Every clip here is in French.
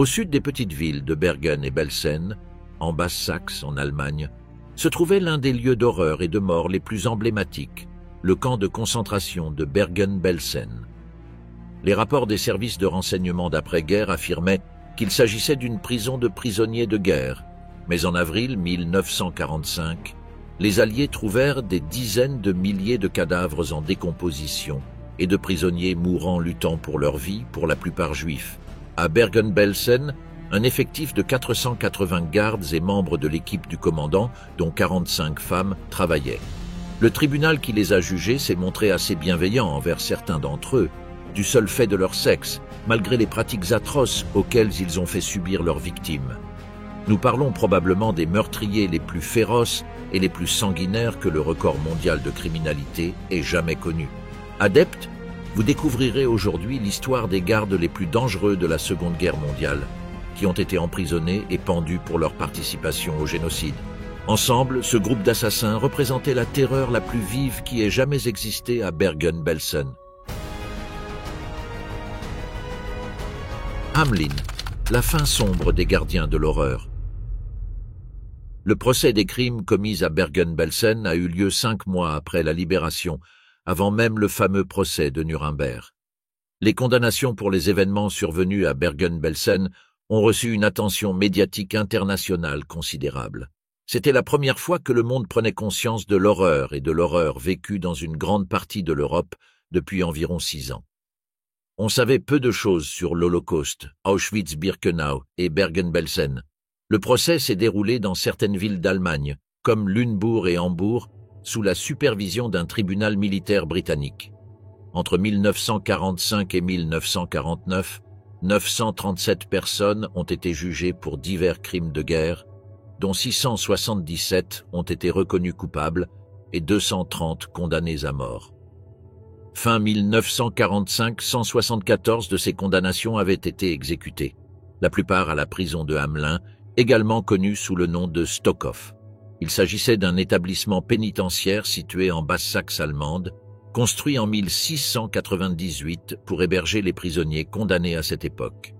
Au sud des petites villes de Bergen et Belsen, en Basse-Saxe en Allemagne, se trouvait l'un des lieux d'horreur et de mort les plus emblématiques, le camp de concentration de Bergen-Belsen. Les rapports des services de renseignement d'après-guerre affirmaient qu'il s'agissait d'une prison de prisonniers de guerre, mais en avril 1945, les Alliés trouvèrent des dizaines de milliers de cadavres en décomposition et de prisonniers mourant luttant pour leur vie, pour la plupart juifs. À Bergen-Belsen, un effectif de 480 gardes et membres de l'équipe du commandant, dont 45 femmes, travaillaient. Le tribunal qui les a jugés s'est montré assez bienveillant envers certains d'entre eux, du seul fait de leur sexe, malgré les pratiques atroces auxquelles ils ont fait subir leurs victimes. Nous parlons probablement des meurtriers les plus féroces et les plus sanguinaires que le record mondial de criminalité ait jamais connu. Adeptes, vous découvrirez aujourd'hui l'histoire des gardes les plus dangereux de la Seconde Guerre mondiale, qui ont été emprisonnés et pendus pour leur participation au génocide. Ensemble, ce groupe d'assassins représentait la terreur la plus vive qui ait jamais existé à Bergen-Belsen. Hamelin, la fin sombre des gardiens de l'horreur. Le procès des crimes commis à Bergen-Belsen a eu lieu 5 mois après la libération, avant même le fameux procès de Nuremberg. Les condamnations pour les événements survenus à Bergen-Belsen ont reçu une attention médiatique internationale considérable. C'était la première fois que le monde prenait conscience de l'horreur et de l'horreur vécue dans une grande partie de l'Europe depuis environ 6 ans. On savait peu de choses sur l'Holocauste, Auschwitz-Birkenau et Bergen-Belsen. Le procès s'est déroulé dans certaines villes d'Allemagne, comme Lunebourg et Hambourg, sous la supervision d'un tribunal militaire britannique. Entre 1945 et 1949, 937 personnes ont été jugées pour divers crimes de guerre, dont 677 ont été reconnus coupables et 230 condamnés à mort. Fin 1945, 174 de ces condamnations avaient été exécutées, la plupart à la prison de Hamelin, également connue sous le nom de Stockhof. Il s'agissait d'un établissement pénitentiaire situé en Basse-Saxe allemande, construit en 1698 pour héberger les prisonniers condamnés à cette époque.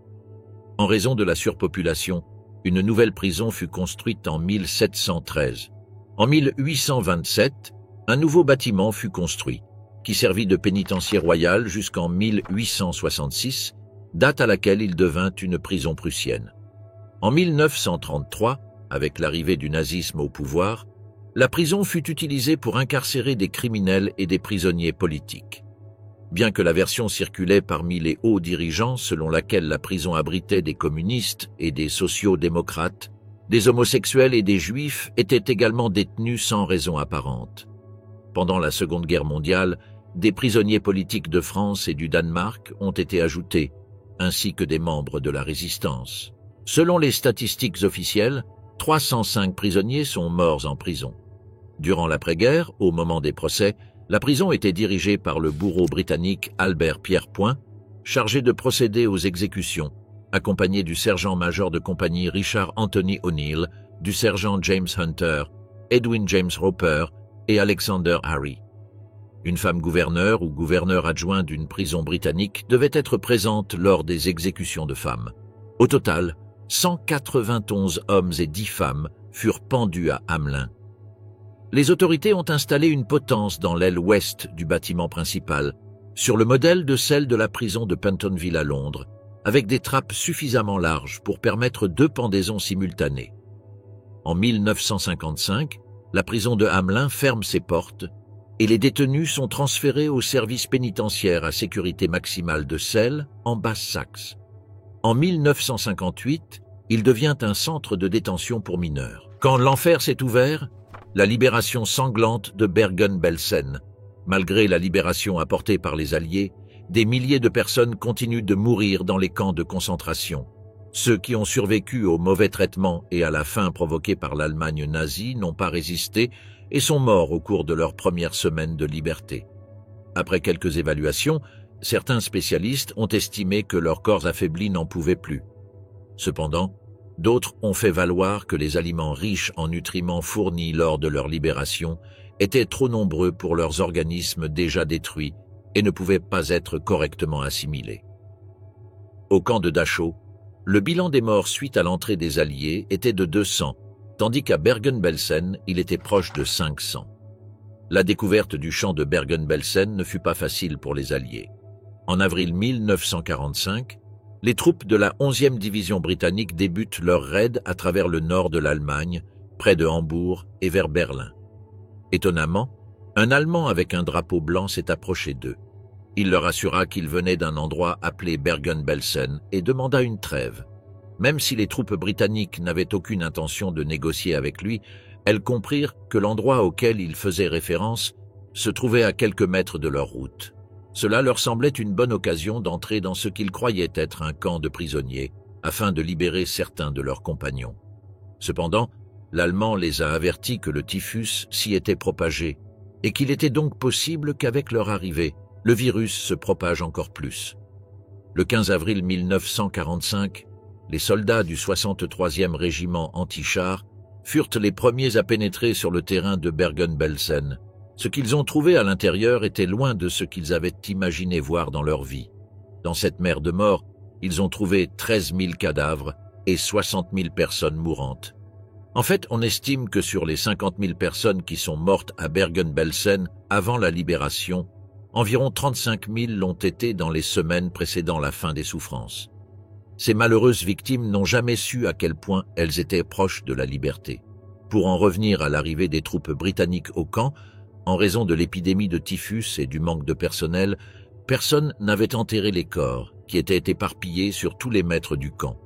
En raison de la surpopulation, une nouvelle prison fut construite en 1713. En 1827, un nouveau bâtiment fut construit, qui servit de pénitencier royal jusqu'en 1866, date à laquelle il devint une prison prussienne. En 1933, avec l'arrivée du nazisme au pouvoir, la prison fut utilisée pour incarcérer des criminels et des prisonniers politiques. Bien que la version circulait parmi les hauts dirigeants selon laquelle la prison abritait des communistes et des sociaux-démocrates, des homosexuels et des juifs étaient également détenus sans raison apparente. Pendant la Seconde Guerre mondiale, des prisonniers politiques de France et du Danemark ont été ajoutés, ainsi que des membres de la résistance. Selon les statistiques officielles, 305 prisonniers sont morts en prison. Durant l'après-guerre, au moment des procès, la prison était dirigée par le bourreau britannique Albert Pierrepoint, chargé de procéder aux exécutions, accompagné du sergent-major de compagnie Richard Anthony O'Neill, du sergent James Hunter, Edwin James Roper et Alexander Harry. Une femme gouverneur ou gouverneur adjoint d'une prison britannique devait être présente lors des exécutions de femmes. Au total, 191 hommes et 10 femmes furent pendus à Hamelin. Les autorités ont installé une potence dans l'aile ouest du bâtiment principal, sur le modèle de celle de la prison de Pentonville à Londres, avec des trappes suffisamment larges pour permettre 2 pendaisons simultanées. En 1955, la prison de Hamelin ferme ses portes et les détenus sont transférés au service pénitentiaire à sécurité maximale de Celle, en Basse-Saxe. En 1958, il devient un centre de détention pour mineurs. Quand l'enfer s'est ouvert, la libération sanglante de Bergen-Belsen. Malgré la libération apportée par les Alliés, des milliers de personnes continuent de mourir dans les camps de concentration. Ceux qui ont survécu aux mauvais traitements et à la faim provoquée par l'Allemagne nazie n'ont pas résisté et sont morts au cours de leurs premières semaines de liberté. Après quelques évaluations, certains spécialistes ont estimé que leurs corps affaiblis n'en pouvaient plus. Cependant, d'autres ont fait valoir que les aliments riches en nutriments fournis lors de leur libération étaient trop nombreux pour leurs organismes déjà détruits et ne pouvaient pas être correctement assimilés. Au camp de Dachau, Le bilan des morts suite à l'entrée des Alliés était de 200, tandis qu'à Bergen-Belsen, il était proche de 500. La découverte du champ de Bergen-Belsen ne fut pas facile pour les Alliés. En avril 1945, les troupes de la 11e division britannique débutent leur raid à travers le nord de l'Allemagne, près de Hambourg et vers Berlin. Étonnamment, un Allemand avec un drapeau blanc s'est approché d'eux. Il leur assura qu'il venait d'un endroit appelé Bergen-Belsen et demanda une trêve. Même si les troupes britanniques n'avaient aucune intention de négocier avec lui, elles comprirent que l'endroit auquel il faisait référence se trouvait à quelques mètres de leur route. Cela leur semblait une bonne occasion d'entrer dans ce qu'ils croyaient être un camp de prisonniers, afin de libérer certains de leurs compagnons. Cependant, l'Allemand les a avertis que le typhus s'y était propagé, et qu'il était donc possible qu'avec leur arrivée, le virus se propage encore plus. Le 15 avril 1945, les soldats du 63e régiment anti-chars furent les premiers à pénétrer sur le terrain de Bergen-Belsen. Ce qu'ils ont trouvé à l'intérieur était loin de ce qu'ils avaient imaginé voir dans leur vie. Dans cette mer de mort, ils ont trouvé 13 000 cadavres et 60 000 personnes mourantes. En fait, on estime que sur les 50 000 personnes qui sont mortes à Bergen-Belsen avant la libération, environ 35 000 l'ont été dans les semaines précédant la fin des souffrances. Ces malheureuses victimes n'ont jamais su à quel point elles étaient proches de la liberté. Pour en revenir à l'arrivée des troupes britanniques au camp, en raison de l'épidémie de typhus et du manque de personnel, personne n'avait enterré les corps, qui étaient éparpillés sur tous les mètres du camp.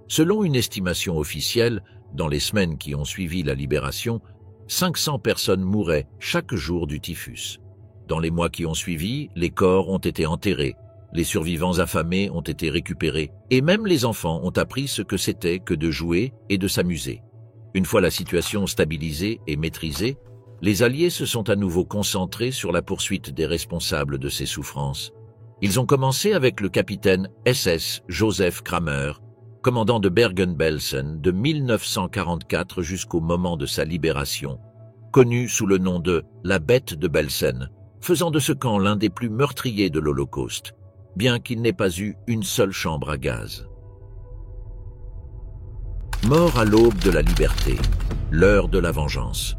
Selon une estimation officielle, dans les semaines qui ont suivi la libération, 500 personnes mouraient chaque jour du typhus. Dans les mois qui ont suivi, les corps ont été enterrés, les survivants affamés ont été récupérés, et même les enfants ont appris ce que c'était que de jouer et de s'amuser. Une fois la situation stabilisée et maîtrisée, les Alliés se sont à nouveau concentrés sur la poursuite des responsables de ces souffrances. Ils ont commencé avec le capitaine SS Joseph Kramer, commandant de Bergen-Belsen de 1944 jusqu'au moment de sa libération, connu sous le nom de « la bête de Belsen », faisant de ce camp l'un des plus meurtriers de l'Holocauste, bien qu'il n'ait pas eu une seule chambre à gaz. Mort à l'aube de la liberté, l'heure de la vengeance.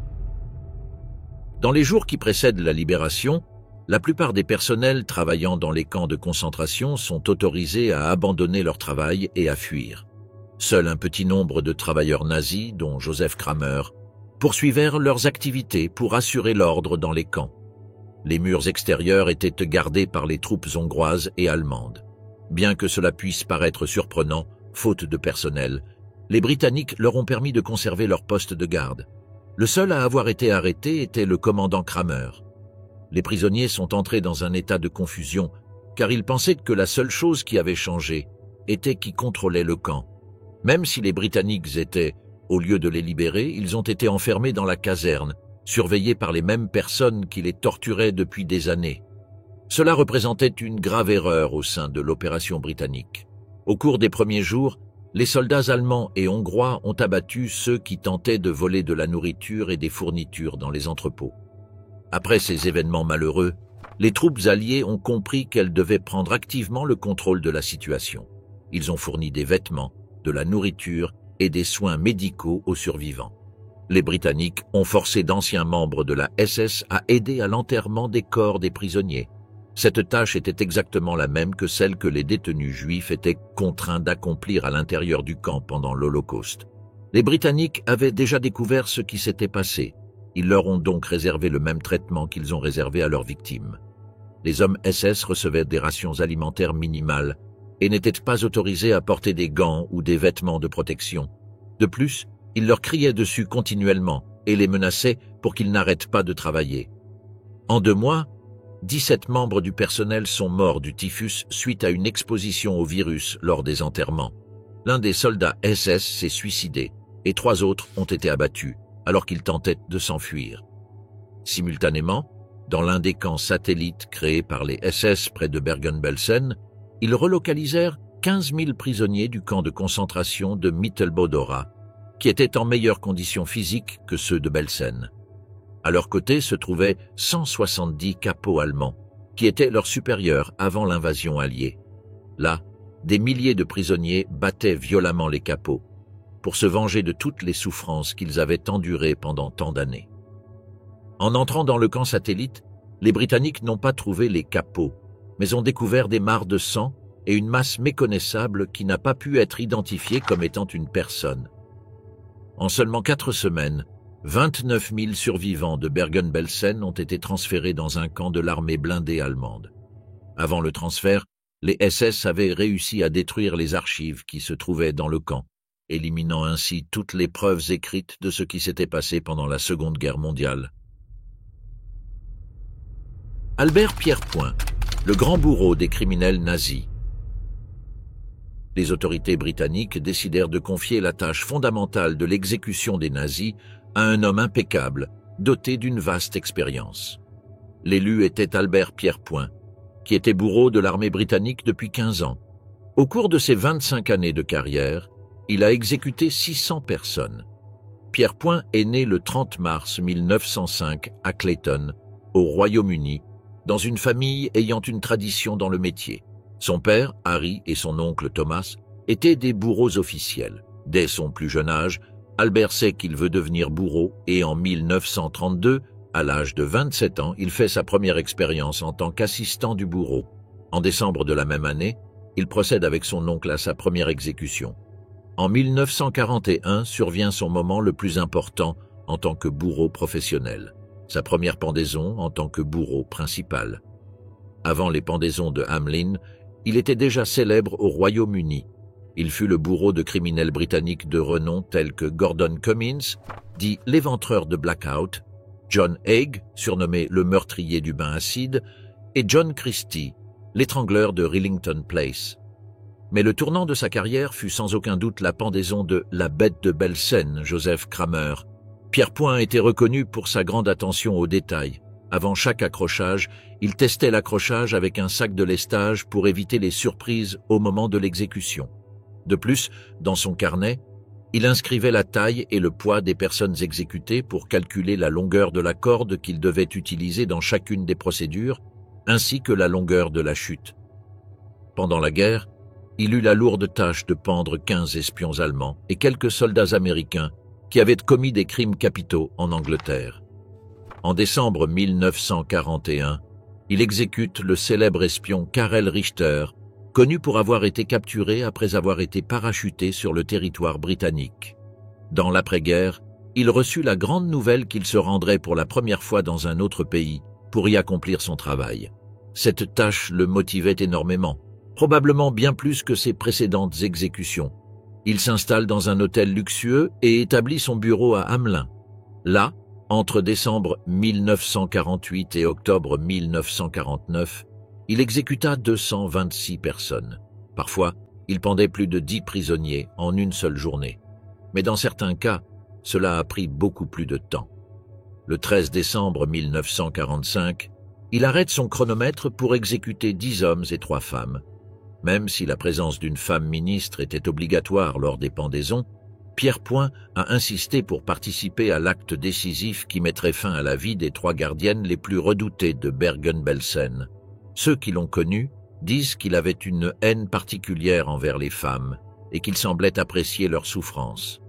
Dans les jours qui précèdent la libération, la plupart des personnels travaillant dans les camps de concentration sont autorisés à abandonner leur travail et à fuir. Seul un petit nombre de travailleurs nazis, dont Joseph Kramer, poursuivèrent leurs activités pour assurer l'ordre dans les camps. Les murs extérieurs étaient gardés par les troupes hongroises et allemandes. Bien que cela puisse paraître surprenant, faute de personnel, les Britanniques leur ont permis de conserver leur poste de garde. Le seul à avoir été arrêté était le commandant Kramer. Les prisonniers sont entrés dans un état de confusion, car ils pensaient que la seule chose qui avait changé était qui contrôlait le camp. Même si les Britanniques étaient, au lieu de les libérer, ils ont été enfermés dans la caserne, surveillés par les mêmes personnes qui les torturaient depuis des années. Cela représentait une grave erreur au sein de l'opération britannique. Au cours des premiers jours, les soldats allemands et hongrois ont abattu ceux qui tentaient de voler de la nourriture et des fournitures dans les entrepôts. Après ces événements malheureux, les troupes alliées ont compris qu'elles devaient prendre activement le contrôle de la situation. Ils ont fourni des vêtements, de la nourriture et des soins médicaux aux survivants. Les Britanniques ont forcé d'anciens membres de la SS à aider à l'enterrement des corps des prisonniers. Cette tâche était exactement la même que celle que les détenus juifs étaient contraints d'accomplir à l'intérieur du camp pendant l'Holocauste. Les Britanniques avaient déjà découvert ce qui s'était passé. Ils leur ont donc réservé le même traitement qu'ils ont réservé à leurs victimes. Les hommes SS recevaient des rations alimentaires minimales et n'étaient pas autorisés à porter des gants ou des vêtements de protection. De plus, ils leur criaient dessus continuellement et les menaçaient pour qu'ils n'arrêtent pas de travailler. En 2 mois, 17 membres du personnel sont morts du typhus suite à une exposition au virus lors des enterrements. L'un des soldats SS s'est suicidé et 3 autres ont été abattus alors qu'ils tentaient de s'enfuir. Simultanément, dans l'un des camps satellites créés par les SS près de Bergen-Belsen, ils relocalisèrent 15 000 prisonniers du camp de concentration de Mittelbodora, qui étaient en meilleures conditions physiques que ceux de Belsen. À leur côté se trouvaient 170 capots allemands, qui étaient leurs supérieurs avant l'invasion alliée. Là, des milliers de prisonniers battaient violemment les capots pour se venger de toutes les souffrances qu'ils avaient endurées pendant tant d'années. En entrant dans le camp satellite, les Britanniques n'ont pas trouvé les capots, mais ont découvert des mares de sang et une masse méconnaissable qui n'a pas pu être identifiée comme étant une personne. En seulement 4 semaines, 29 000 survivants de Bergen-Belsen ont été transférés dans un camp de l'armée blindée allemande. Avant le transfert, les SS avaient réussi à détruire les archives qui se trouvaient dans le camp, éliminant ainsi toutes les preuves écrites de ce qui s'était passé pendant la Seconde Guerre mondiale. Albert Pierrepoint, le grand bourreau des criminels nazis. Les autorités britanniques décidèrent de confier la tâche fondamentale de l'exécution des nazis à un homme impeccable, doté d'une vaste expérience. L'élu était Albert Pierrepoint, qui était bourreau de l'armée britannique depuis 15 ans. Au cours de ses 25 années de carrière, il a exécuté 600 personnes. Pierrepoint est né le 30 mars 1905 à Clayton, au Royaume-Uni, dans une famille ayant une tradition dans le métier. Son père, Harry, et son oncle Thomas étaient des bourreaux officiels. Dès son plus jeune âge, Albert sait qu'il veut devenir bourreau et en 1932, à l'âge de 27 ans, il fait sa première expérience en tant qu'assistant du bourreau. En décembre de la même année, il procède avec son oncle à sa première exécution. En 1941 survient son moment le plus important en tant que bourreau professionnel, sa première pendaison en tant que bourreau principal. Avant les pendaisons de Hamelin, il était déjà célèbre au Royaume-Uni. Il fut le bourreau de criminels britanniques de renom tels que Gordon Cummins, dit l'éventreur de Blackout, John Haig, surnommé le meurtrier du bain acide, et John Christie, l'étrangleur de Rillington Place. Mais le tournant de sa carrière fut sans aucun doute la pendaison de la bête de Belsen, Joseph Kramer. Pierrepoint était reconnu pour sa grande attention aux détails. Avant chaque accrochage, il testait l'accrochage avec un sac de lestage pour éviter les surprises au moment de l'exécution. De plus, dans son carnet, il inscrivait la taille et le poids des personnes exécutées pour calculer la longueur de la corde qu'il devait utiliser dans chacune des procédures, ainsi que la longueur de la chute. Pendant la guerre, il eut la lourde tâche de pendre 15 espions allemands et quelques soldats américains qui avaient commis des crimes capitaux en Angleterre. En décembre 1941, il exécute le célèbre espion Karel Richter, connu pour avoir été capturé après avoir été parachuté sur le territoire britannique. Dans l'après-guerre, il reçut la grande nouvelle qu'il se rendrait pour la première fois dans un autre pays pour y accomplir son travail. Cette tâche le motivait énormément, probablement bien plus que ses précédentes exécutions. Il s'installe dans un hôtel luxueux et établit son bureau à Hamelin. Là, entre décembre 1948 et octobre 1949, il exécuta 226 personnes. Parfois, il pendait plus de 10 prisonniers en une seule journée. Mais dans certains cas, cela a pris beaucoup plus de temps. Le 13 décembre 1945, il arrête son chronomètre pour exécuter 10 hommes et 3 femmes. Même si la présence d'une femme ministre était obligatoire lors des pendaisons, Pierrepoint a insisté pour participer à l'acte décisif qui mettrait fin à la vie des 3 gardiennes les plus redoutées de Bergen-Belsen. Ceux qui l'ont connu disent qu'il avait une haine particulière envers les femmes et qu'il semblait apprécier leur souffrance.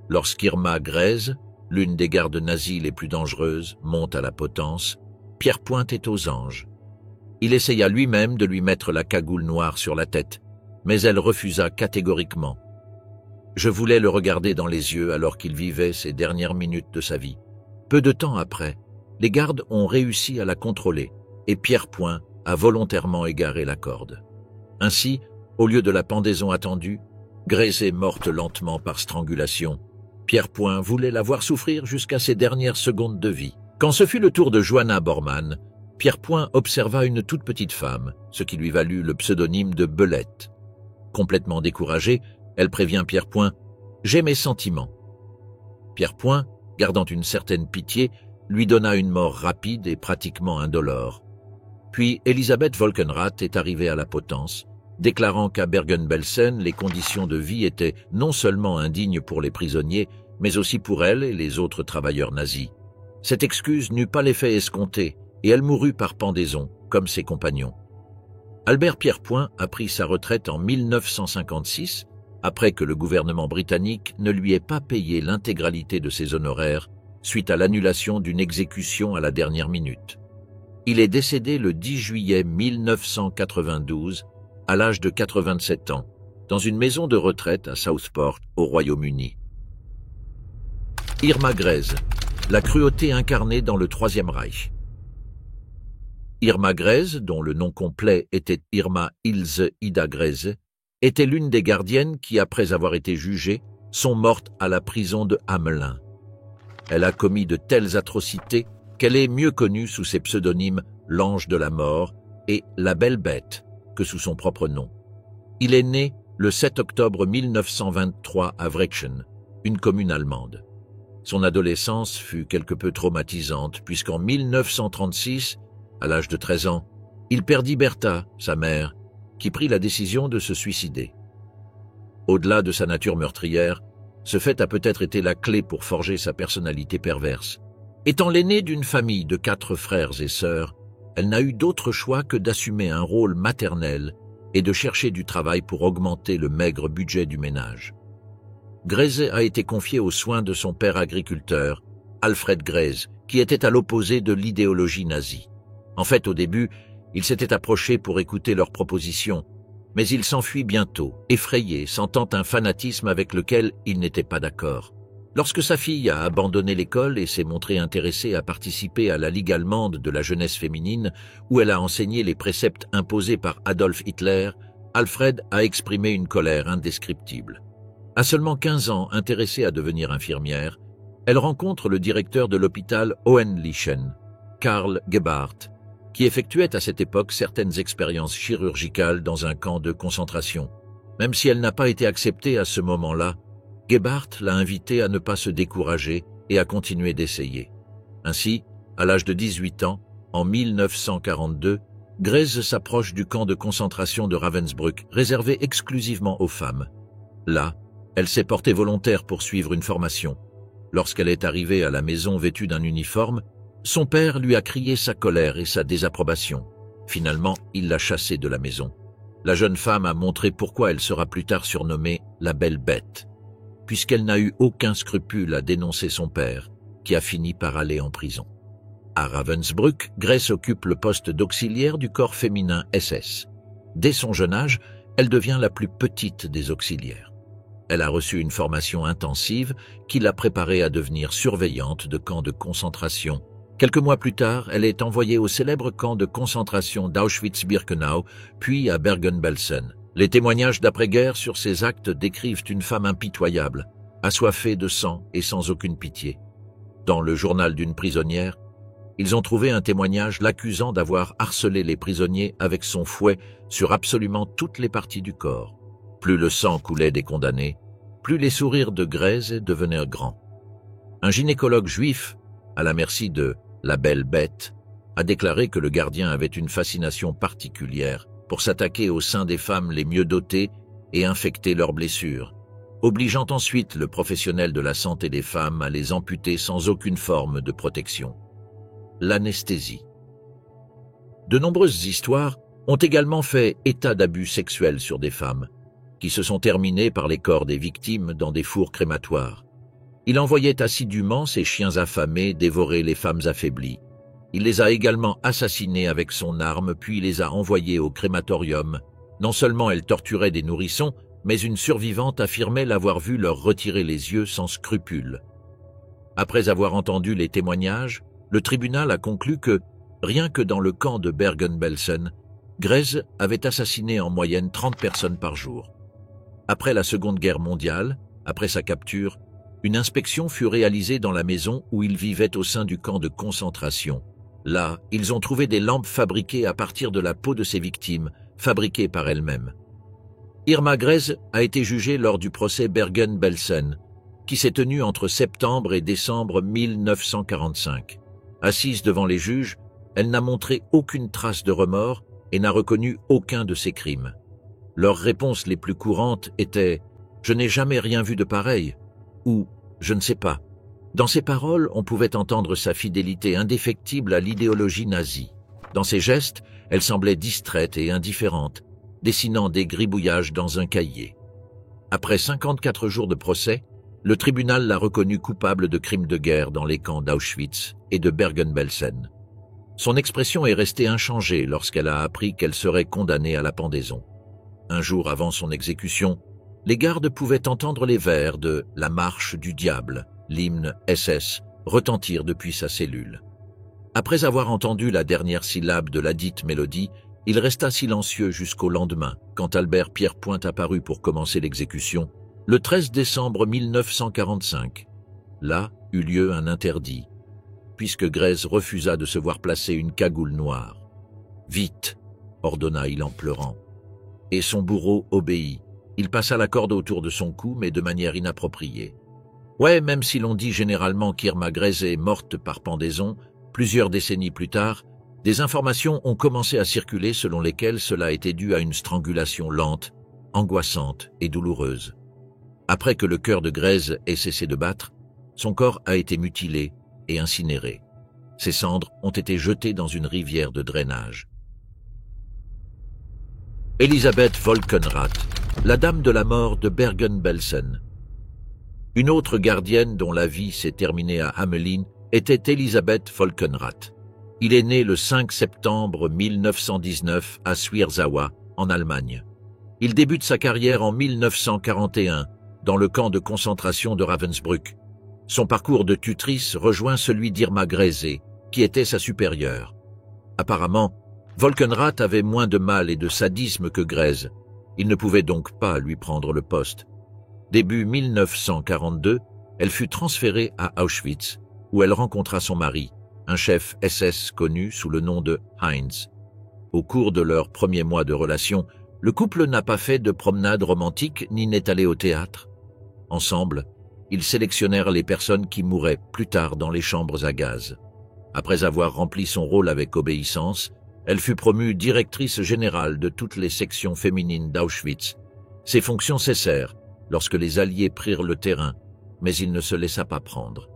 Lorsqu'Irma Grese, l'une des gardes nazies les plus dangereuses, monte à la potence, Pierrepoint est aux anges. Il essaya lui-même de lui mettre la cagoule noire sur la tête, mais elle refusa catégoriquement. Je voulais le regarder dans les yeux alors qu'il vivait ses dernières minutes de sa vie. Peu de temps après, les gardes ont réussi à la contrôler et Pierrepoint a volontairement égaré la corde. Ainsi, au lieu de la pendaison attendue, Grese est morte lentement par strangulation. Pierrepoint voulait la voir souffrir jusqu'à ses dernières secondes de vie. Quand ce fut le tour de Johanna Bormann, Pierrepoint observa une toute petite femme, ce qui lui valut le pseudonyme de Belette. Complètement découragée, elle prévient Pierrepoint « J'ai mes sentiments ». Pierrepoint, gardant une certaine pitié, lui donna une mort rapide et pratiquement indolore. Puis Elisabeth Volkenrath est arrivée à la potence, déclarant qu'à Bergen-Belsen, les conditions de vie étaient non seulement indignes pour les prisonniers, mais aussi pour elle et les autres travailleurs nazis. Cette excuse n'eut pas l'effet escompté, et elle mourut par pendaison, comme ses compagnons. Albert Pierrepoint a pris sa retraite en 1956, après que le gouvernement britannique ne lui ait pas payé l'intégralité de ses honoraires suite à l'annulation d'une exécution à la dernière minute. Il est décédé le 10 juillet 1992, à l'âge de 87 ans, dans une maison de retraite à Southport, au Royaume-Uni. Irma Grese, la cruauté incarnée dans le Troisième Reich. Irma Grese, dont le nom complet était Irma Ilse Ida Grese, était l'une des gardiennes qui, après avoir été jugées, sont mortes à la prison de Hamelin. Elle a commis de telles atrocités qu'elle est mieux connue sous ses pseudonymes l'Ange de la Mort et la Belle Bête que sous son propre nom. Il est né le 7 octobre 1923 à Wrechten, une commune allemande. Son adolescence fut quelque peu traumatisante puisqu'en 1936, à l'âge de 13 ans, il perdit Bertha, sa mère, qui prit la décision de se suicider. Au-delà de sa nature meurtrière, ce fait a peut-être été la clé pour forger sa personnalité perverse. Étant l'aînée d'une famille de 4 frères et sœurs, elle n'a eu d'autre choix que d'assumer un rôle maternel et de chercher du travail pour augmenter le maigre budget du ménage. Grese a été confiée aux soins de son père agriculteur, Alfred Grese, qui était à l'opposé de l'idéologie nazie. En fait, au début, il s'était approché pour écouter leurs propositions, mais il s'enfuit bientôt, effrayé, sentant un fanatisme avec lequel il n'était pas d'accord. Lorsque sa fille a abandonné l'école et s'est montrée intéressée à participer à la Ligue allemande de la jeunesse féminine, où elle a enseigné les préceptes imposés par Adolf Hitler, Alfred a exprimé une colère indescriptible. À seulement 15 ans, intéressée à devenir infirmière, elle rencontre le directeur de l'hôpital Hohenlychen, Karl Gebhardt, qui effectuait à cette époque certaines expériences chirurgicales dans un camp de concentration. Même si elle n'a pas été acceptée à ce moment-là, Gebhardt l'a invitée à ne pas se décourager et à continuer d'essayer. Ainsi, à l'âge de 18 ans, en 1942, Grese s'approche du camp de concentration de Ravensbrück, réservé exclusivement aux femmes. Là, elle s'est portée volontaire pour suivre une formation. Lorsqu'elle est arrivée à la maison vêtue d'un uniforme, son père lui a crié sa colère et sa désapprobation. Finalement, il l'a chassée de la maison. La jeune femme a montré pourquoi elle sera plus tard surnommée la Belle Bête, puisqu'elle n'a eu aucun scrupule à dénoncer son père, qui a fini par aller en prison. À Ravensbrück, Grese occupe le poste d'auxiliaire du corps féminin SS. Dès son jeune âge, elle devient la plus petite des auxiliaires. Elle a reçu une formation intensive qui l'a préparée à devenir surveillante de camps de concentration. Quelques mois plus tard, elle est envoyée au célèbre camp de concentration d'Auschwitz-Birkenau, puis à Bergen-Belsen. Les témoignages d'après-guerre sur ces actes décrivent une femme impitoyable, assoiffée de sang et sans aucune pitié. Dans le journal d'une prisonnière, ils ont trouvé un témoignage l'accusant d'avoir harcelé les prisonniers avec son fouet sur absolument toutes les parties du corps. Plus le sang coulait des condamnés, plus les sourires de Grese devenaient grands. Un gynécologue juif, à la merci de la Belle Bête, a déclaré que le gardien avait une fascination particulière pour s'attaquer au sein des femmes les mieux dotées et infecter leurs blessures, obligeant ensuite le professionnel de la santé des femmes à les amputer sans aucune forme de protection. L'anesthésie. De nombreuses histoires ont également fait état d'abus sexuels sur des femmes, qui se sont terminées par les corps des victimes dans des fours crématoires. Il envoyait assidûment ses chiens affamés dévorer les femmes affaiblies. Il les a également assassinées avec son arme, puis les a envoyées au crématorium. Non seulement elle torturait des nourrissons, mais une survivante affirmait l'avoir vu leur retirer les yeux sans scrupule. Après avoir entendu les témoignages, le tribunal a conclu que, rien que dans le camp de Bergen-Belsen, Grese avait assassiné en moyenne 30 personnes par jour. Après la Seconde Guerre mondiale, après sa capture, une inspection fut réalisée dans la maison où il vivait au sein du camp de concentration. Là, ils ont trouvé des lampes fabriquées à partir de la peau de ses victimes, fabriquées par elles-mêmes. Irma Grese a été jugée lors du procès Bergen-Belsen, qui s'est tenu entre septembre et décembre 1945. Assise devant les juges, elle n'a montré aucune trace de remords et n'a reconnu aucun de ses crimes. Leurs réponses les plus courantes étaient « Je n'ai jamais rien vu de pareil » ou « Je ne sais pas ». Dans ses paroles, on pouvait entendre sa fidélité indéfectible à l'idéologie nazie. Dans ses gestes, Elle semblait distraite et indifférente, dessinant des gribouillages dans un cahier. Après 54 jours de procès, le tribunal l'a reconnue coupable de crimes de guerre dans les camps d'Auschwitz et de Bergen-Belsen. Son expression est restée inchangée lorsqu'elle a appris qu'elle serait condamnée à la pendaison. Un jour avant son exécution, les gardes pouvaient entendre les vers de « La marche du diable », l'hymne SS, retentir depuis sa cellule. Après avoir entendu la dernière syllabe de ladite mélodie, il resta silencieux jusqu'au lendemain, quand Albert Pierrepoint apparut pour commencer l'exécution, le 13 décembre 1945. Là eut lieu un interdit, puisque Grèze refusa de se voir placer une cagoule noire. « Vite !» ordonna-il en pleurant. Et son bourreau obéit. Il passa la corde autour de son cou, mais de manière inappropriée. Ouais, même si l'on dit généralement qu'Irma Grèze est morte par pendaison, plusieurs décennies plus tard, des informations ont commencé à circuler selon lesquelles cela était dû à une strangulation lente, angoissante et douloureuse. Après que le cœur de Grèze ait cessé de battre, son corps a été mutilé et incinéré. Ses cendres ont été jetées dans une rivière de drainage. Elisabeth Volkenrath, la dame de la mort de Bergen-Belsen. Une autre gardienne dont la vie s'est terminée à Hamelin était Elisabeth Volkenrath. Il est né le 5 septembre 1919 à Zwierzawa, en Allemagne. Il débute sa carrière en 1941 dans le camp de concentration de Ravensbrück. Son parcours de tutrice rejoint celui d'Irma Grèze, qui était sa supérieure. Apparemment, Volkenrath avait moins de mal et de sadisme que Grèze. Il ne pouvait donc pas lui prendre le poste. Début 1942, elle fut transférée à Auschwitz, où elle rencontra son mari, un chef SS connu sous le nom de Heinz. Au cours de leurs premiers mois de relation, le couple n'a pas fait de promenade romantique ni n'est allé au théâtre. Ensemble, ils sélectionnèrent les personnes qui mourraient plus tard dans les chambres à gaz. Après avoir rempli son rôle avec obéissance, elle fut promue directrice générale de toutes les sections féminines d'Auschwitz. Ses fonctions cessèrent lorsque les Alliés prirent le terrain, mais il ne se laissa pas prendre.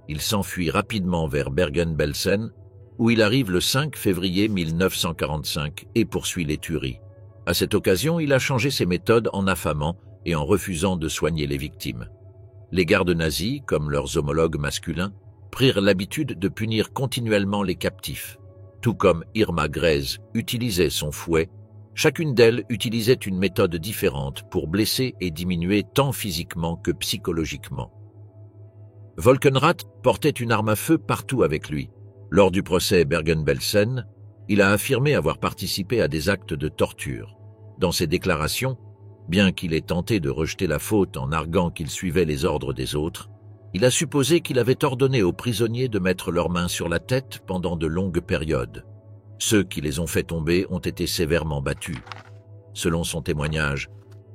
Il s'enfuit rapidement vers Bergen-Belsen, où il arrive le 5 février 1945 et poursuit les tueries. À cette occasion, il a changé ses méthodes en affamant et en refusant de soigner les victimes. Les gardes nazis, comme leurs homologues masculins, prirent l'habitude de punir continuellement les captifs. Tout comme Irma Grèze utilisait son fouet, chacune d'elles utilisait une méthode différente pour blesser et diminuer tant physiquement que psychologiquement. Volkenrath portait une arme à feu partout avec lui. Lors du procès Bergen-Belsen, il a affirmé avoir participé à des actes de torture. Dans ses déclarations, bien qu'il ait tenté de rejeter la faute en arguant qu'il suivait les ordres des autres, il a supposé qu'il avait ordonné aux prisonniers de mettre leurs mains sur la tête pendant de longues périodes. Ceux qui les ont fait tomber ont été sévèrement battus. Selon son témoignage,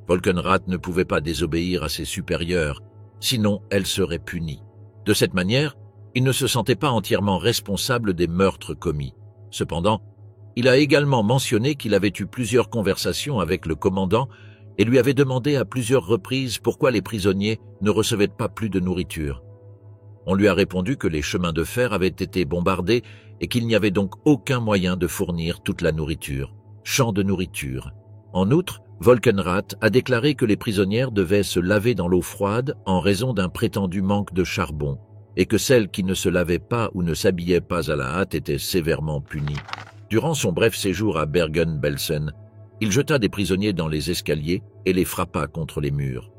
Volkenrath ne pouvait pas désobéir à ses supérieurs, sinon elle serait punie. De cette manière, il ne se sentait pas entièrement responsable des meurtres commis. Cependant, il a également mentionné qu'il avait eu plusieurs conversations avec le commandant et lui avait demandé à plusieurs reprises pourquoi les prisonniers ne recevaient pas plus de nourriture. On lui a répondu que les chemins de fer avaient été bombardés et qu'il n'y avait donc aucun moyen de fournir toute la nourriture. Champ de nourriture. En outre, Volkenrath a déclaré que les prisonnières devaient se laver dans l'eau froide en raison d'un prétendu manque de charbon et que celles qui ne se lavaient pas ou ne s'habillaient pas à la hâte étaient sévèrement punies. Durant son bref séjour à Bergen-Belsen, il jeta des prisonniers dans les escaliers et les frappa contre les murs.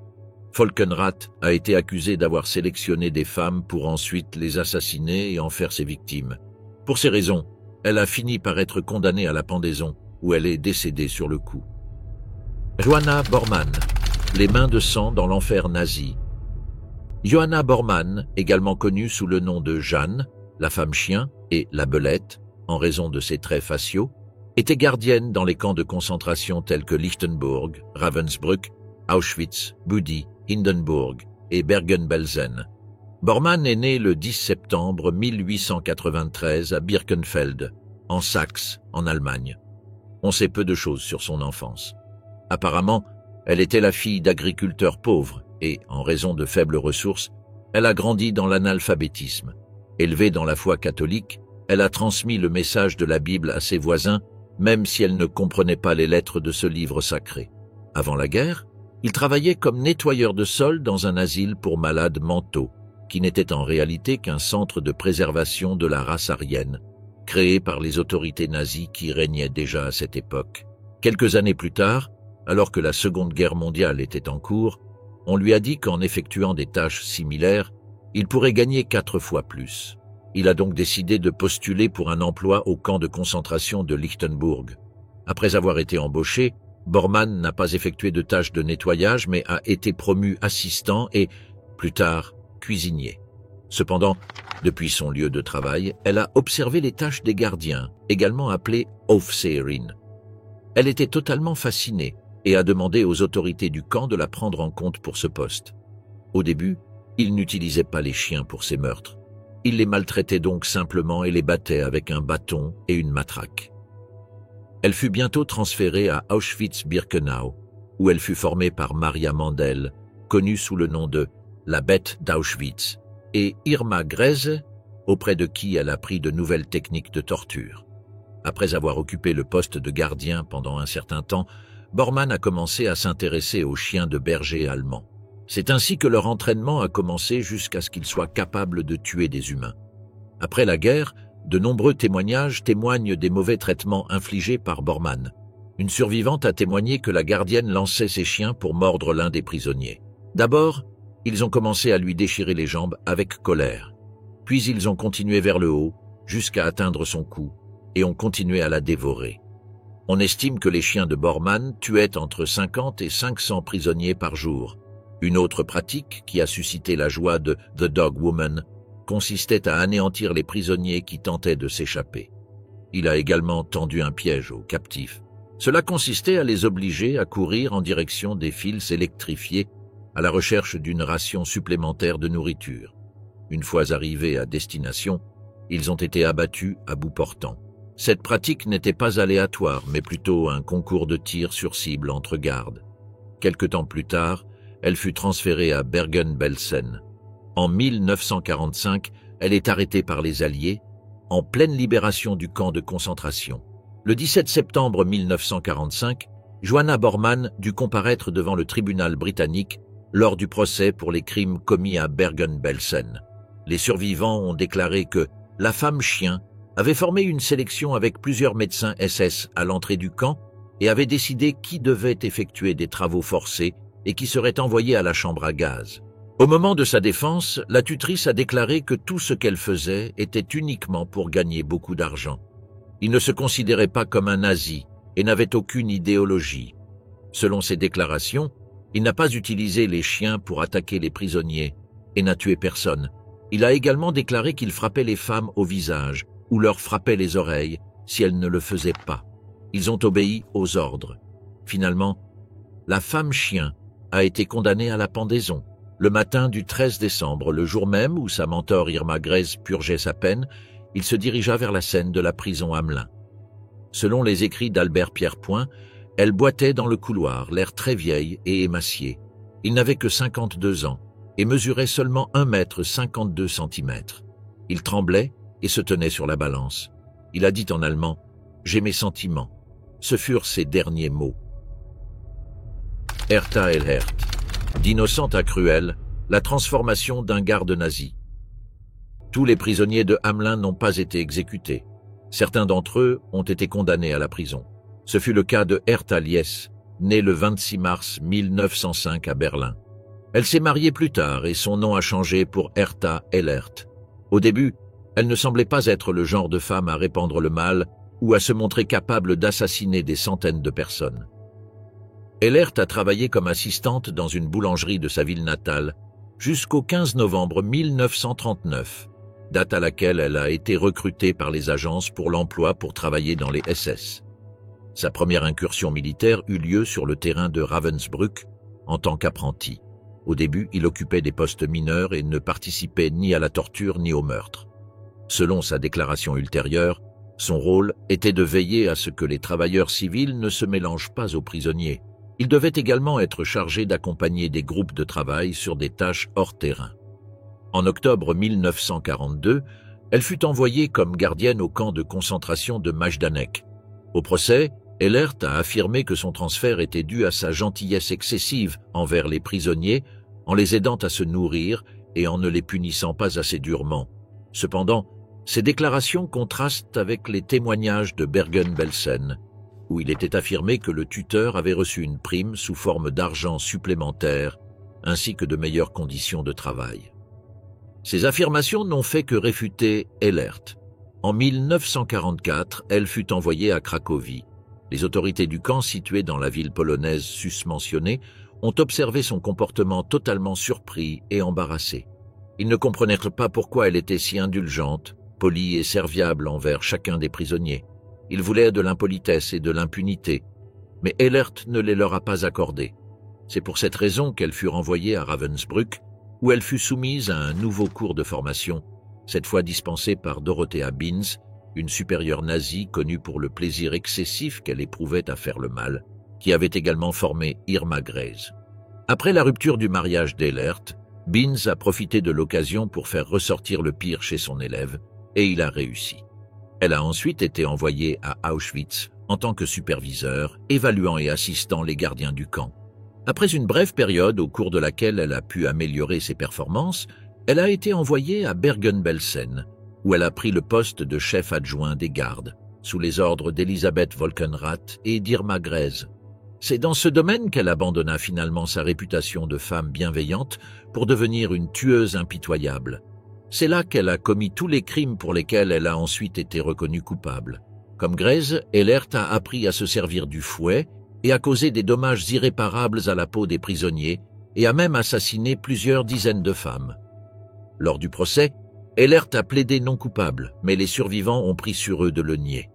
Volkenrath a été accusé d'avoir sélectionné des femmes pour ensuite les assassiner et en faire ses victimes. Pour ces raisons, elle a fini par être condamnée à la pendaison, où elle est décédée sur le coup. Johanna Bormann, les mains de sang dans l'enfer nazi. Johanna Bormann, également connue sous le nom de Jeanne, la femme chien et la belette, en raison de ses traits faciaux, était gardienne dans les camps de concentration tels que Lichtenburg, Ravensbrück, Auschwitz, Buddy, Hindenburg et Bergen-Belsen. Bormann est né le 10 septembre 1893 à Birkenfeld, en Saxe, en Allemagne. On sait peu de choses sur son enfance. Apparemment, elle était la fille d'agriculteurs pauvres et, en raison de faibles ressources, elle a grandi dans l'analphabétisme. Élevée dans la foi catholique, elle a transmis le message de la Bible à ses voisins même si elle ne comprenait pas les lettres de ce livre sacré. Avant la guerre, il travaillait comme nettoyeur de sol dans un asile pour malades mentaux, qui n'était en réalité qu'un centre de préservation de la race aryenne, créé par les autorités nazies qui régnaient déjà à cette époque. Quelques années plus tard, alors que la Seconde Guerre mondiale était en cours, on lui a dit qu'en effectuant des tâches similaires, il pourrait gagner 4 fois plus. Il a donc décidé de postuler pour un emploi au camp de concentration de Lichtenburg. Après avoir été embauché, Bormann n'a pas effectué de tâches de nettoyage mais a été promu assistant et, plus tard, cuisinier. Cependant, depuis son lieu de travail, elle a observé les tâches des gardiens, également appelées Aufseherin. Elle était totalement fascinée et a demandé aux autorités du camp de la prendre en compte pour ce poste. Au début, il n'utilisait pas les chiens pour ses meurtres. Il les maltraitait donc simplement et les battait avec un bâton et une matraque. Elle fut bientôt transférée à Auschwitz-Birkenau, où elle fut formée par Maria Mandel, connue sous le nom de la Bête d'Auschwitz, et Irma Grese, auprès de qui elle a appris de nouvelles techniques de torture. Après avoir occupé le poste de gardien pendant un certain temps, Bormann a commencé à s'intéresser aux chiens de berger allemands. C'est ainsi que leur entraînement a commencé jusqu'à ce qu'ils soient capables de tuer des humains. Après la guerre, de nombreux témoignages témoignent des mauvais traitements infligés par Bormann. Une survivante a témoigné que la gardienne lançait ses chiens pour mordre l'un des prisonniers. D'abord, ils ont commencé à lui déchirer les jambes avec colère. Puis ils ont continué vers le haut, jusqu'à atteindre son cou, et ont continué à la dévorer. On estime que les chiens de Bormann tuaient entre 50 et 500 prisonniers par jour. Une autre pratique qui a suscité la joie de The Dog Woman consistait à anéantir les prisonniers qui tentaient de s'échapper. Il a également tendu un piège aux captifs. Cela consistait à les obliger à courir en direction des fils électrifiés à la recherche d'une ration supplémentaire de nourriture. Une fois arrivés à destination, ils ont été abattus à bout portant. Cette pratique n'était pas aléatoire, mais plutôt un concours de tir sur cible entre gardes. Quelque temps plus tard, elle fut transférée à Bergen-Belsen. En 1945, elle est arrêtée par les Alliés, en pleine libération du camp de concentration. Le 17 septembre 1945, Joanna Bormann dut comparaître devant le tribunal britannique lors du procès pour les crimes commis à Bergen-Belsen. Les survivants ont déclaré que la femme chien avait formé une sélection avec plusieurs médecins SS à l'entrée du camp et avait décidé qui devait effectuer des travaux forcés et qui serait envoyé à la chambre à gaz. Au moment de sa défense, la tutrice a déclaré que tout ce qu'elle faisait était uniquement pour gagner beaucoup d'argent. Il ne se considérait pas comme un nazi et n'avait aucune idéologie. Selon ses déclarations, il n'a pas utilisé les chiens pour attaquer les prisonniers et n'a tué personne. Il a également déclaré qu'il frappait les femmes au visage ou leur frappait les oreilles si elles ne le faisaient pas. Ils ont obéi aux ordres. Finalement, la femme chien a été condamnée à la pendaison. Le matin du 13 décembre, le jour même où sa mentor Irma Grese purgeait sa peine, il se dirigea vers la scène de la prison Hamelin. Selon les écrits d'Albert Pierrepoint, elle boitait dans le couloir, l'air très vieille et émaciée. Il n'avait que 52 ans et mesurait seulement 1,52 m. Il tremblait et se tenait sur la balance. Il a dit en allemand « J'ai mes sentiments ». Ce furent ses derniers mots. Hertha Ehlert. D'innocente à cruelle, la transformation d'un garde nazi. Tous les prisonniers de Hamelin n'ont pas été exécutés. Certains d'entre eux ont été condamnés à la prison. Ce fut le cas de Hertha Liess, née le 26 mars 1905 à Berlin. Elle s'est mariée plus tard et son nom a changé pour Hertha Ehlert. Au début, elle ne semblait pas être le genre de femme à répandre le mal ou à se montrer capable d'assassiner des centaines de personnes. Ehlert a travaillé comme assistante dans une boulangerie de sa ville natale jusqu'au 15 novembre 1939, date à laquelle elle a été recrutée par les agences pour l'emploi pour travailler dans les SS. Sa première incursion militaire eut lieu sur le terrain de Ravensbrück en tant qu'apprenti. Au début, il occupait des postes mineurs et ne participait ni à la torture ni au meurtre. Selon sa déclaration ultérieure, son rôle était de veiller à ce que les travailleurs civils ne se mélangent pas aux prisonniers. Il devait également être chargé d'accompagner des groupes de travail sur des tâches hors terrain. En octobre 1942, elle fut envoyée comme gardienne au camp de concentration de Majdanek. Au procès, Ehlert a affirmé que son transfert était dû à sa gentillesse excessive envers les prisonniers, en les aidant à se nourrir et en ne les punissant pas assez durement. Cependant, ces déclarations contrastent avec les témoignages de Bergen-Belsen, où il était affirmé que le tuteur avait reçu une prime sous forme d'argent supplémentaire, ainsi que de meilleures conditions de travail. Ces affirmations n'ont fait que réfuter Ehlert. En 1944, elle fut envoyée à Cracovie. Les autorités du camp situé dans la ville polonaise susmentionnée ont observé son comportement totalement surpris et embarrassé. Ils ne comprenaient pas pourquoi elle était si indulgente, polie et serviable envers chacun des prisonniers. Ils voulaient de l'impolitesse et de l'impunité, mais Ehlert ne les leur a pas accordés. C'est pour cette raison qu'elle fut renvoyée à Ravensbrück, où elle fut soumise à un nouveau cours de formation, cette fois dispensé par Dorothea Binz, une supérieure nazie connue pour le plaisir excessif qu'elle éprouvait à faire le mal, qui avait également formé Irma Grese. Après la rupture du mariage d'Ehlert, Binz a profité de l'occasion pour faire ressortir le pire chez son élève, et il a réussi. Elle a ensuite été envoyée à Auschwitz en tant que superviseur, évaluant et assistant les gardiens du camp. Après une brève période au cours de laquelle elle a pu améliorer ses performances, elle a été envoyée à Bergen-Belsen, où elle a pris le poste de chef adjoint des gardes, sous les ordres d'Elisabeth Volkenrath et d'Irma Grese. C'est dans ce domaine qu'elle abandonna finalement sa réputation de femme bienveillante pour devenir une tueuse impitoyable. C'est là qu'elle a commis tous les crimes pour lesquels elle a ensuite été reconnue coupable. Comme Grese, Ehlert a appris à se servir du fouet et a causé des dommages irréparables à la peau des prisonniers et a même assassiné plusieurs dizaines de femmes. Lors du procès, Ehlert a plaidé non coupable, mais les survivants ont pris sur eux de le nier.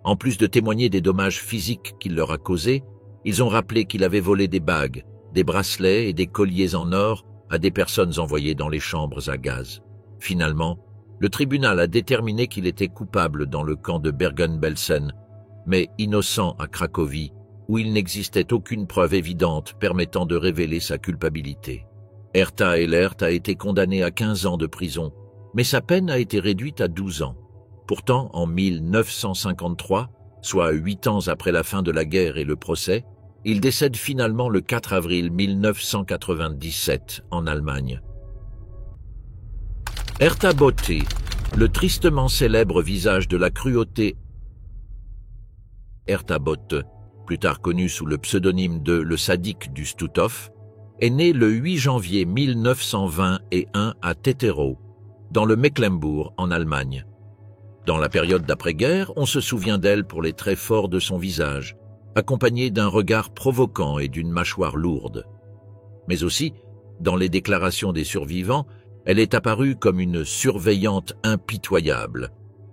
En plus de témoigner des dommages physiques qu'il leur a causés, ils ont rappelé qu'il avait volé des bagues, des bracelets et des colliers en or à des personnes envoyées dans les chambres à gaz. Finalement, le tribunal a déterminé qu'il était coupable dans le camp de Bergen-Belsen, mais innocent à Cracovie, où il n'existait aucune preuve évidente permettant de révéler sa culpabilité. Herta Ehlert a été condamné à 15 ans de prison, mais sa peine a été réduite à 12 ans. Pourtant, en 1953, soit 8 ans après la fin de la guerre et le procès, il décède finalement le 4 avril 1997 en Allemagne. Herta Botte, le tristement célèbre visage de la cruauté. Herta Botte, plus tard connu sous le pseudonyme de Le Sadique du Stutthof, est né le 8 janvier 1921 à Tetterow, dans le Mecklembourg en Allemagne. Dans la période d'après-guerre, on se souvient d'elle pour les traits forts de son visage, accompagné d'un regard provoquant et d'une mâchoire lourde. Mais aussi, dans les déclarations des survivants, elle est apparue comme une surveillante impitoyable,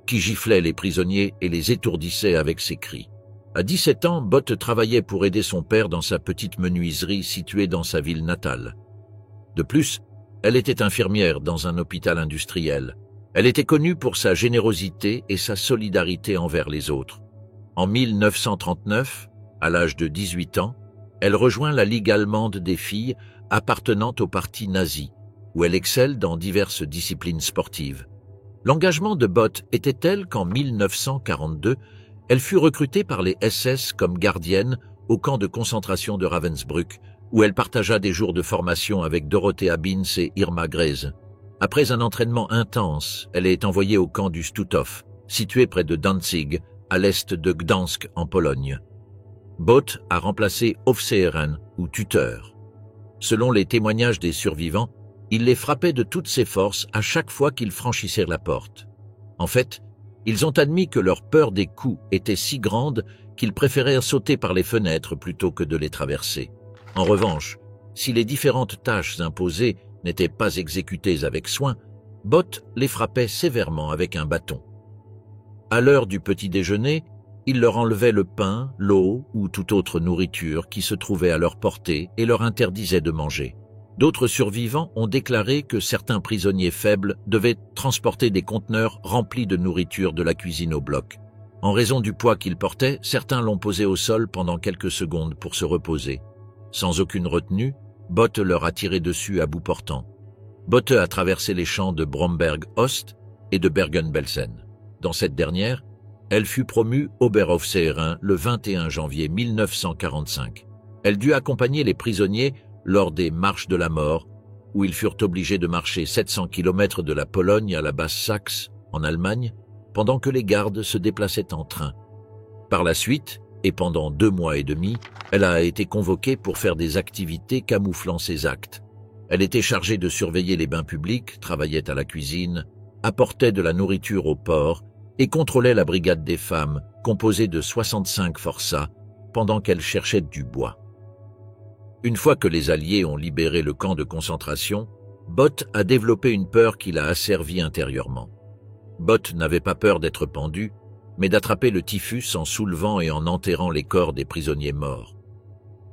qui giflait les prisonniers et les étourdissait avec ses cris. À 17 ans, Botte travaillait pour aider son père dans sa petite menuiserie située dans sa ville natale. De plus, elle était infirmière dans un hôpital industriel. Elle était connue pour sa générosité et sa solidarité envers les autres. En 1939, à l'âge de 18 ans, elle rejoint la Ligue allemande des filles appartenant au parti nazi, où elle excelle dans diverses disciplines sportives. L'engagement de Botte était tel qu'en 1942, elle fut recrutée par les SS comme gardienne au camp de concentration de Ravensbrück, où elle partagea des jours de formation avec Dorothea Binz et Irma Grese. Après un entraînement intense, elle est envoyée au camp du Stutthof, situé près de Danzig, à l'est de Gdansk en Pologne. Botte a remplacé Hofseherin ou tuteur. Selon les témoignages des survivants, il les frappait de toutes ses forces à chaque fois qu'ils franchissaient la porte. En fait, ils ont admis que leur peur des coups était si grande qu'ils préférèrent sauter par les fenêtres plutôt que de les traverser. En revanche, si les différentes tâches imposées n'étaient pas exécutées avec soin, Botte les frappait sévèrement avec un bâton. À l'heure du petit déjeuner, il leur enlevait le pain, l'eau ou toute autre nourriture qui se trouvait à leur portée et leur interdisait de manger. D'autres survivants ont déclaré que certains prisonniers faibles devaient transporter des conteneurs remplis de nourriture de la cuisine au bloc. En raison du poids qu'ils portaient, certains l'ont posé au sol pendant quelques secondes pour se reposer. Sans aucune retenue, Botte leur a tiré dessus à bout portant. Botte a traversé les champs de Bromberg-Ost et de Bergen-Belsen. Dans cette dernière, Elle fut promue Oberaufseherin le 21 janvier 1945. Elle dut accompagner les prisonniers lors des marches de la mort, où ils furent obligés de marcher 700 km de la Pologne à la Basse-Saxe, en Allemagne, pendant que les gardes se déplaçaient en train. Par la suite, et pendant 2 mois et demi, elle a été convoquée pour faire des activités camouflant ses actes. Elle était chargée de surveiller les bains publics, travaillait à la cuisine, apportait de la nourriture au port et contrôlait la brigade des femmes, composée de 65 forçats, pendant qu'elle cherchait du bois. Une fois que les Alliés ont libéré le camp de concentration, Bott a développé une peur qui l'a asservie intérieurement. Bott n'avait pas peur d'être pendu, mais d'attraper le typhus en soulevant et en enterrant les corps des prisonniers morts.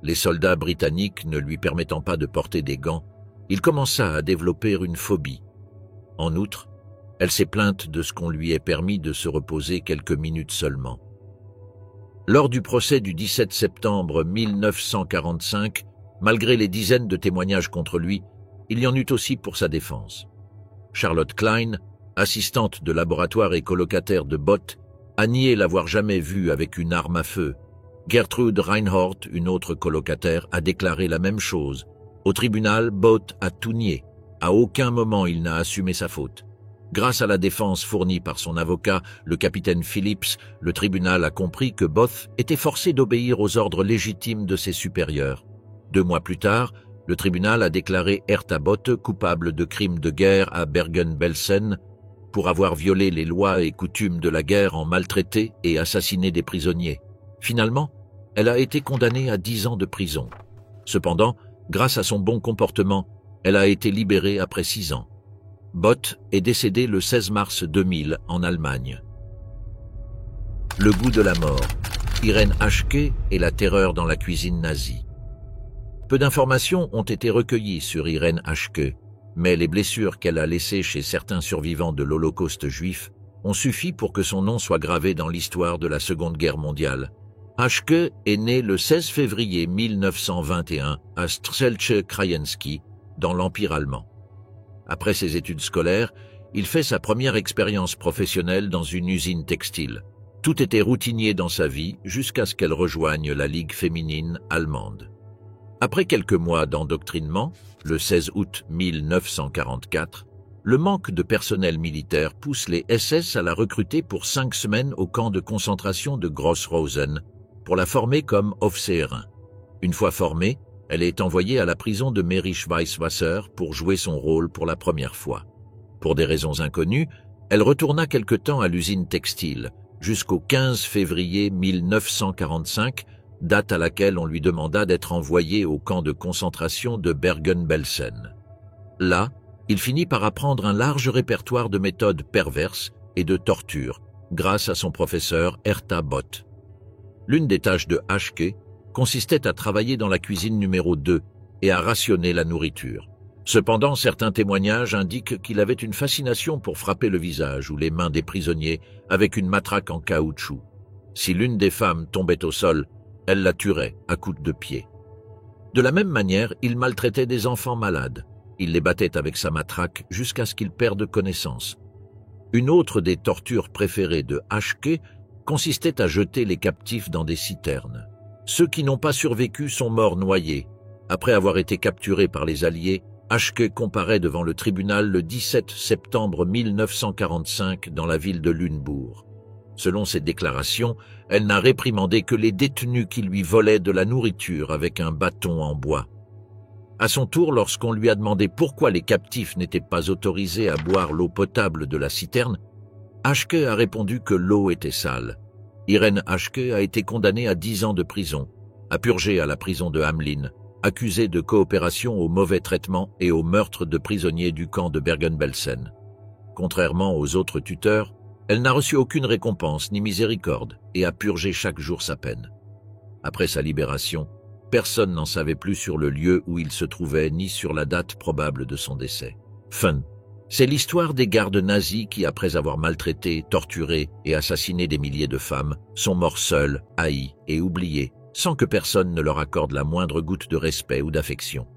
Les soldats britanniques ne lui permettant pas de porter des gants, il commença à développer une phobie. En outre, elle s'est plainte de ce qu'on lui ait permis de se reposer quelques minutes seulement. Lors du procès du 17 septembre 1945, malgré les dizaines de témoignages contre lui, il y en eut aussi pour sa défense. Charlotte Klein, assistante de laboratoire et colocataire de Bott, a nié l'avoir jamais vu avec une arme à feu. Gertrude Reinhardt, une autre colocataire, a déclaré la même chose. Au tribunal, Bott a tout nié. À aucun moment il n'a assumé sa faute. Grâce à la défense fournie par son avocat, le capitaine Phillips, le tribunal a compris que Bott était forcé d'obéir aux ordres légitimes de ses supérieurs. 2 mois plus tard, le tribunal a déclaré Herta Bott coupable de crimes de guerre à Bergen-Belsen pour avoir violé les lois et coutumes de la guerre en maltraité et assassiné des prisonniers. Finalement, elle a été condamnée à 10 ans de prison. Cependant, grâce à son bon comportement, elle a été libérée après 6 ans. Bott est décédé le 16 mars 2000 en Allemagne. Le goût de la mort. Irène Haschke et la terreur dans la cuisine nazie. Peu d'informations ont été recueillies sur Irène Haschke, mais les blessures qu'elle a laissées chez certains survivants de l'Holocauste juif ont suffi pour que son nom soit gravé dans l'histoire de la Seconde Guerre mondiale. Haschke est né le 16 février 1921 à Strzelce Krajenski, dans l'Empire allemand. Après ses études scolaires, il fait sa première expérience professionnelle dans une usine textile. Tout était routinier dans sa vie jusqu'à ce qu'elle rejoigne la Ligue féminine allemande. Après quelques mois d'endoctrinement, le 16 août 1944, le manque de personnel militaire pousse les SS à la recruter pour 5 semaines au camp de concentration de Grossrosen pour la former comme Aufseherin. Une fois formée, elle est envoyée à la prison de Merisch-Weißwasser pour jouer son rôle pour la première fois. Pour des raisons inconnues, elle retourna quelque temps à l'usine textile, jusqu'au 15 février 1945, date à laquelle on lui demanda d'être envoyé au camp de concentration de Bergen-Belsen. Là, il finit par apprendre un large répertoire de méthodes perverses et de tortures, grâce à son professeur Herta Bott. L'une des tâches de Haschke consistait à travailler dans la cuisine numéro 2 et à rationner la nourriture. Cependant, certains témoignages indiquent qu'il avait une fascination pour frapper le visage ou les mains des prisonniers avec une matraque en caoutchouc. Si l'une des femmes tombait au sol, elle la tuerait à coups de pied. De la même manière, il maltraitait des enfants malades. Il les battait avec sa matraque jusqu'à ce qu'ils perdent connaissance. Une autre des tortures préférées de Haschke consistait à jeter les captifs dans des citernes. Ceux qui n'ont pas survécu sont morts noyés. Après avoir été capturés par les Alliés, Haschke comparaît devant le tribunal le 17 septembre 1945 dans la ville de Lunebourg. Selon ses déclarations, elle n'a réprimandé que les détenus qui lui volaient de la nourriture avec un bâton en bois. À son tour, lorsqu'on lui a demandé pourquoi les captifs n'étaient pas autorisés à boire l'eau potable de la citerne, Haschke a répondu que l'eau était sale. Irène Haschke a été condamnée à 10 ans de prison, a purgé à la prison de Hamelin, accusée de coopération au mauvais traitement et au meurtre de prisonniers du camp de Bergen-Belsen. Contrairement aux autres tuteurs, elle n'a reçu aucune récompense ni miséricorde et a purgé chaque jour sa peine. Après sa libération, personne n'en savait plus sur le lieu où il se trouvait ni sur la date probable de son décès. Fin. C'est l'histoire des gardes nazis qui, après avoir maltraité, torturé et assassiné des milliers de femmes, sont morts seuls, haïs et oubliés, sans que personne ne leur accorde la moindre goutte de respect ou d'affection.